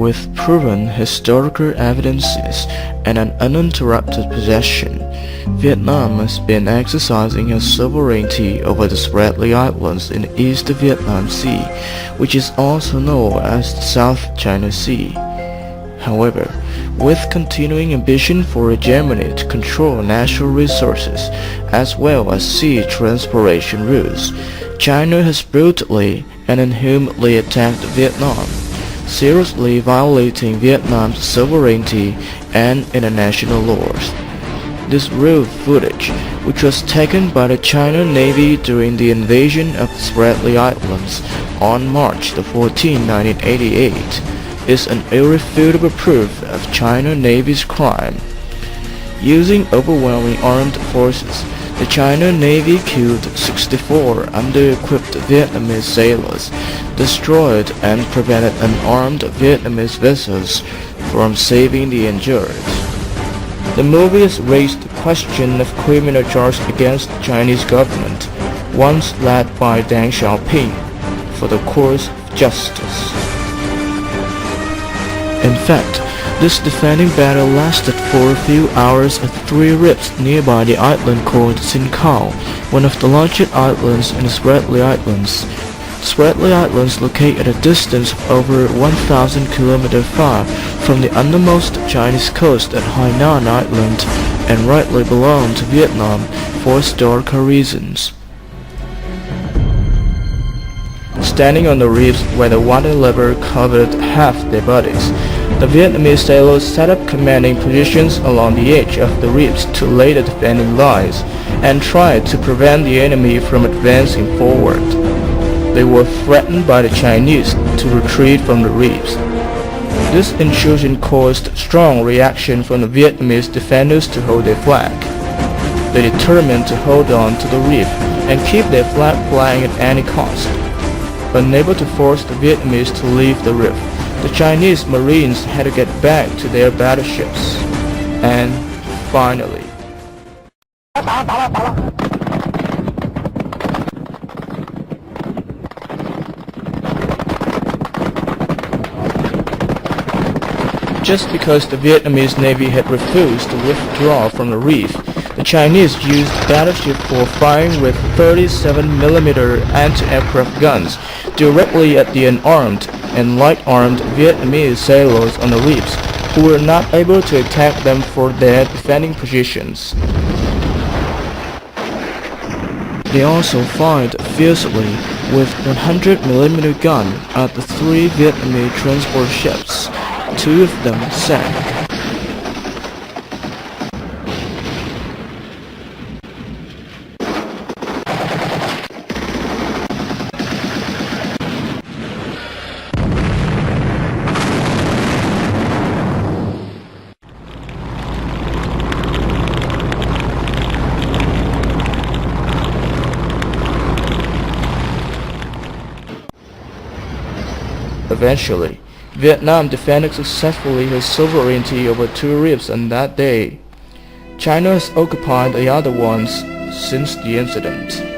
with proven historical evidences and an uninterrupted possession, Vietnam has been exercising its sovereignty over the Pratly Islands in the East Vietnam Sea, which is also known as the South China Sea. However, with continuing ambition for Germany to control natural resources as well as sea transportation routes, China has brutally and inhumanly attacked Vietnam, seriously violating Vietnam's sovereignty and international laws. This raw footage, which was taken by the China Navy during the invasion of the Pratly Islands on March 14, 1988, is an irrefutable proof of China Navy's crime. Using overwhelming armed forces, the China Navy killed 64 under-equipped Vietnamese sailors, destroyed and prevented unarmed Vietnamese vessels from saving the injured. The movie has raised the question of criminal charges against the Chinese government, once led by Deng Xiaoping, for the course of justice. In fact, this defending battle lasted for a few hours at 3 reefs nearby the island called Sin Cao, one of the largest islands in the Pratly Islands. The Pratly Islands, located at a distance of over 1,000 km far from the undermost Chinese coast at Hainan Island, and rightly belong to Vietnam for historical reasons. Standing on the reefs where the water level covered half their bodies, the Vietnamese sailors set up commanding positions along the edge of the reefs to lay the defending lines and tried to prevent the enemy from advancing forward. They were threatened by the Chinese to retreat from the reefs. This intrusion caused strong reaction from the Vietnamese defenders to hold their flag. They determined to hold on to the reef and keep their flag flying at any cost. Unable to force the Vietnamese to leave the reef, the Chinese Marines had to get back to their battleships. And finally, just because the Vietnamese Navy had refused to withdraw from the reef, the Chinese used battleships for firing with 37mm anti-aircraft guns directly at the unarmed and light-armed Vietnamese sailors on the reefs, who were not able to attack them for their defending positions. They also fired fiercely with 100mm gun at the 3 Vietnamese transport ships. 2 of them sank. Eventually, Vietnam defended successfully his sovereignty over 2 reefs on that day. China has occupied the other ones since the incident.